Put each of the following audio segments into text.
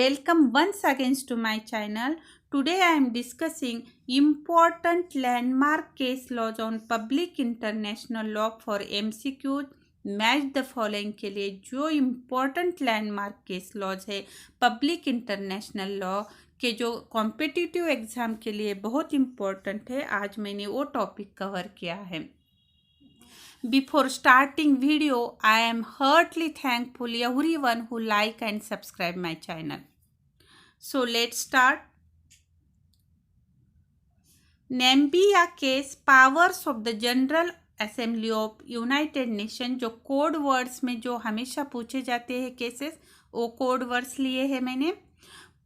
Welcome once again to my channel. Today I am discussing important landmark case laws on public international law for MCQ. Match the following के लिए जो important landmark case laws है public international law के जो competitive exam के लिए बहुत important है, आज मैंने वो टॉपिक कवर किया है. Before starting video, I am heartily thankful everyone who like and subscribe my channel. So let's start. Namibia case powers of the General Assembly of United Nations, जो कोड वर्ड्स में जो हमेशा पूछे जाते हैं cases, वो कोड वर्ड्स लिए हैं मैंने.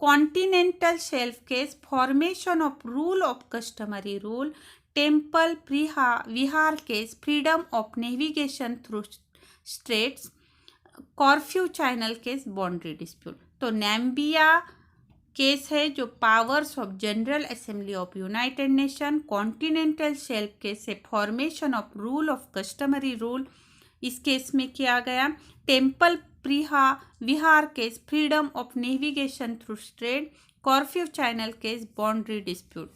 Continental shelf case, formation of rule of customary rule. Temple Vihear case, freedom of navigation through straits. Corfu channel case, boundary dispute. तो नाम्बिया केस है जो powers of general assembly of united nation. Continental shelf case है formation of rule of customary rule, इस case में किया गया. Temple Vihear case, freedom of navigation through strait. Corfu channel case, boundary dispute.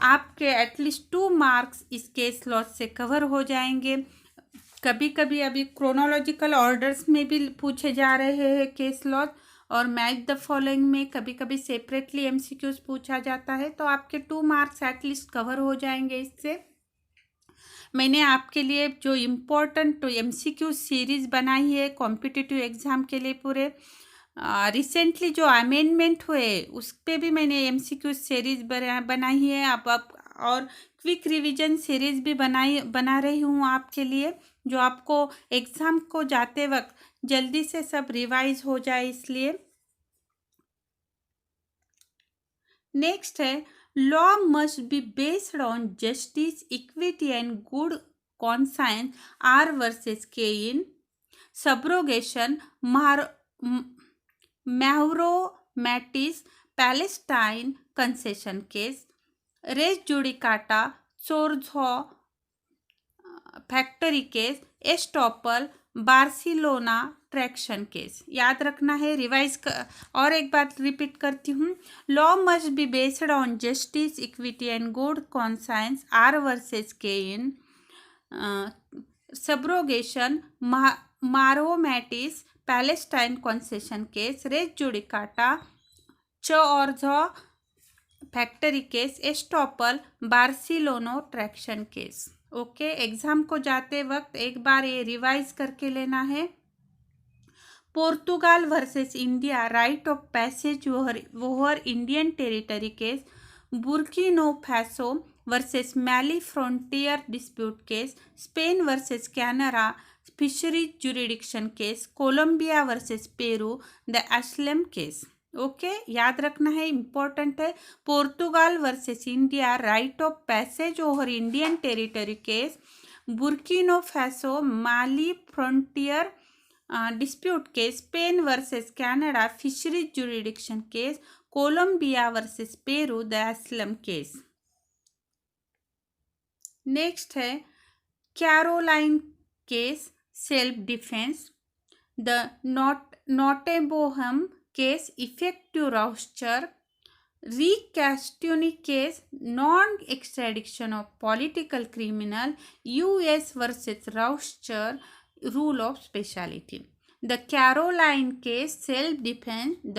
आपके at least 2 marks इस case laws से cover हो जाएंगे. कभी कभी अभी क्रोनोलॉजिकल ऑर्डर्स में भी पूछे जा रहे हैं केस लॉज, और मैच द फॉलोइंग में कभी कभी सेपरेटली एमसीक्यूज पूछा जाता है. तो आपके 2 मार्क्स एटलीस्ट कवर हो जाएंगे इससे. मैंने आपके लिए जो इम्पोर्टेंट एमसीक्यू सीरीज़ बनाई है कॉम्पिटिटिव एग्ज़ाम के लिए पूरे, रिसेंटली जो अमेंडमेंट हुए उस पर भी मैंने एमसीक्यू सीरीज़ बनाई है. आप और क्विक रिवीजन सीरीज़ भी बना रही हूँ आपके लिए, जो आपको एग्ज़ाम को जाते वक्त जल्दी से सब रिवाइज हो जाए इसलिए. नेक्स्ट है, law must be based on justice, equity and good conscience. R versus Keyn. Subrogation, Mavrommatis Palestine concession case. Res judicata Chorzow factory case. Estoppel Barcelona traction case. याद रखना है, रिवाइज और एक बार repeat करती हूँ. Law must be based on justice, equity and good conscience. R versus Keyn. Subrogation, Mavrommatis Palestine concession case. Res judicata Chorzow factory case. Estoppel Barcelona traction case. Okay, exam को जाते वक्त एक बार ये revise करके लेना है. Portugal versus India, right of passage over Indian territory case. Burkina Faso versus Mali frontier dispute case. Spain versus Canada fisheries jurisdiction case. Colombia versus Peru the asylum case. Okay, याद रखना है, important है. Portugal versus India, right of passage over Indian territory case. Burkina Faso Mali frontier dispute case. Spain versus Canada fisheries jurisdiction case. Colombia versus Peru the asylum case. Next है Caroline case, self defence. The Nottebohm case, effective Rauscher. Re Castioni case, non extradition of political criminal. US versus Rauscher, rule of speciality. The Caroline case, self defence. The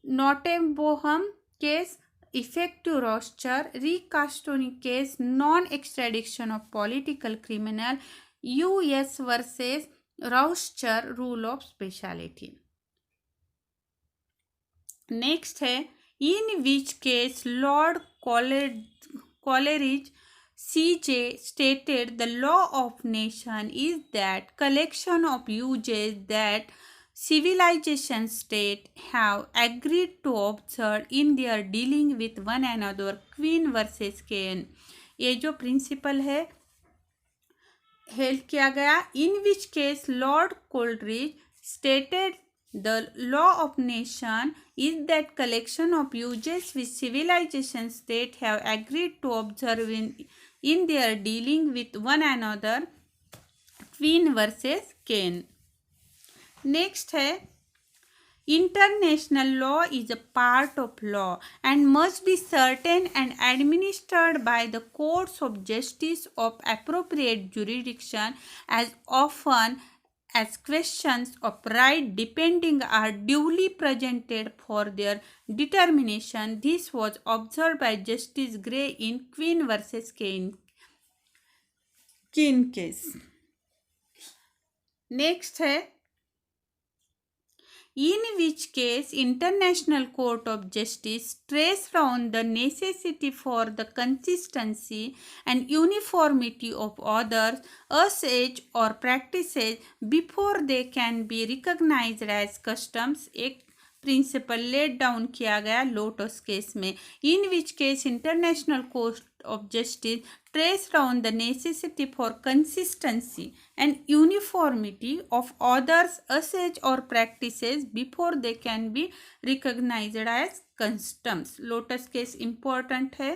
Nottebohm case, effective Rauscher. Re Castioni case, non extradition of political criminal. US versus Rauscher, rule of speciality. Next है, in which case Lord Coleridge CJ stated the law of nation is that collection of uses that civilization state have agreed to observe in their dealing with one another. Queen versus Cain. ये जो principal है held किया गया. In which case Lord Coleridge stated the law of nation is that collection of uses which civilization state have agreed to observe in their dealing with one another. Queen versus Cain. Next है, International law is a part of law and must be certain and administered by the courts of justice of appropriate jurisdiction as often as questions of right depending are duly presented for their determination. This was observed by Justice Gray in Queen versus Keane case. Next है in which case International Court of Justice stressed on the necessity for the consistency and uniformity of orders, usage or practices before they can be recognized as customs. एक principle laid down किया गया Lotus case में, in which case International Court of Justice stressed on the necessity for consistency and uniformity of orders, usages और practices before they can be recognised as customs. Lotus case important है.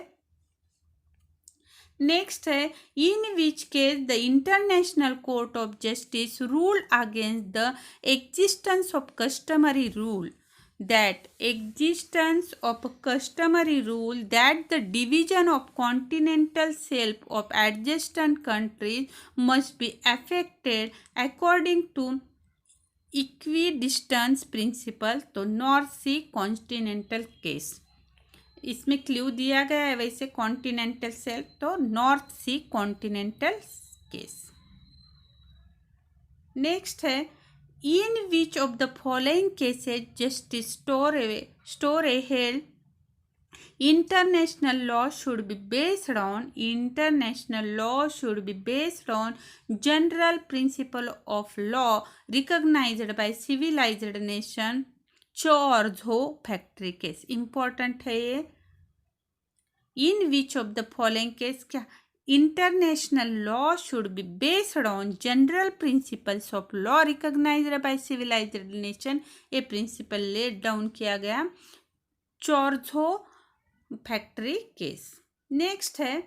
Next है in which case the International Court of Justice ruled against the existence of customary rule that existence of customary rule that the division of continental shelf of adjacent countries must be affected according to equidistance principle. तो north सी continental case, इसमें clue दिया गया है वैसे continental shelf, तो north सी continental case. Next है in which of the following cases Justice Story held international law should be based on general principle of law recognized by civilized nation. Chorzow factory case important है ये. in which of the following case क्या International law should be based on general principles of law recognized by civilized nation. ये principal laid down किया गया चोर्झो factory case. Next है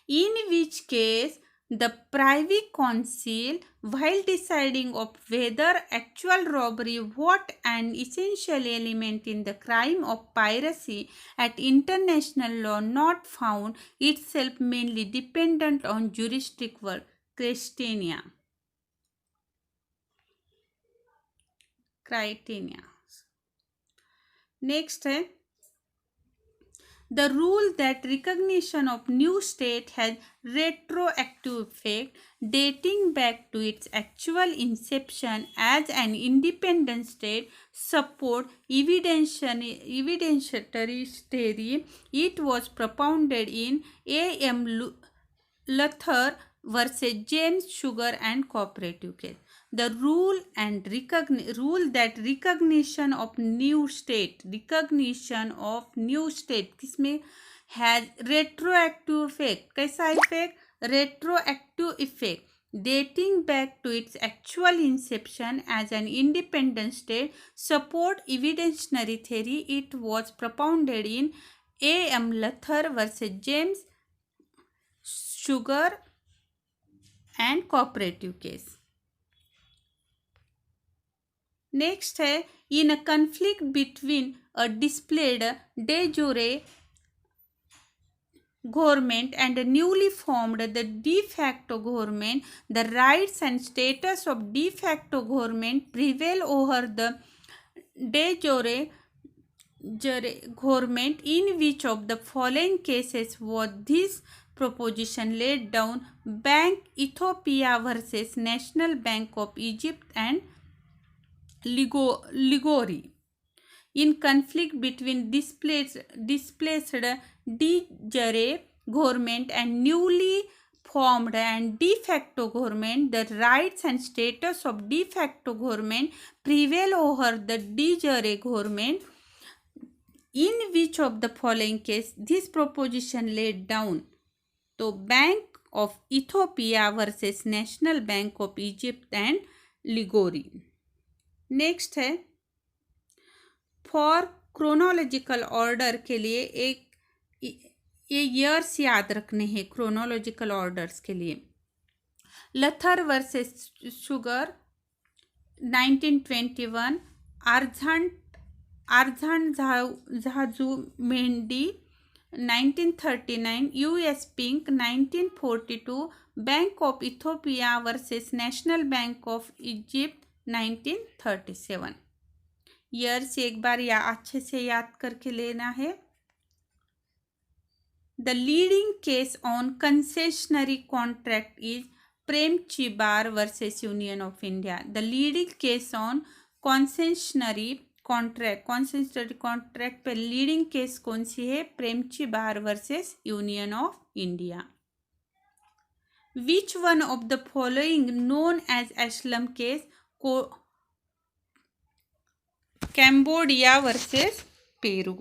in which case the privy council while deciding of whether actual robbery what an essential element in the crime of piracy at international law not found itself mainly dependent on jurisdictional criteria. Next है the rule that recognition of new state has retroactive effect dating back to its actual inception as an independent state support evidentiary theory. It was propounded in A.M. Luther versus James Sugar and Cooperative case. The rule that recognition of new state किसमें has retroactive effect. कैसा effect? retroactive effect dating back to its actual inception as an independent state support evidentiary theory. It was propounded in A.M. Luther versus James Sugar and Cooperative case. Next है इन अ conflict between a displayed de jure government and a newly formed the de facto government, the rights and status of de facto government prevail over the de jure government. In which of the following cases was this proposition laid down? Bank Ethiopia versus National Bank of Egypt and Ligori. In conflict between displaced de jure government and newly formed and de facto government, the rights and status of de facto government prevail over the de jure government. In which of the following case this proposition laid down? तो Bank of Ethiopia versus National Bank of Egypt and Ligori. Next है for chronological order के लिए एक ये years याद रखने हैं chronological orders के लिए. लथर वर्सेस शुगर 1921, आरझान झाजू मेंढी 1939, US pink 1942, bank of Ethiopia versus national bank of Egypt 1937। Years एक बार या अच्छे से याद करके लेना है। The leading case on concessionary contract is प्रेमची बार versus union of India. The leading case on concessionary contract पे लीडिंग केस कौन सी है? प्रेमची बार versus union of India. Which one of the following known as asylum case? Cambodia versus Peru.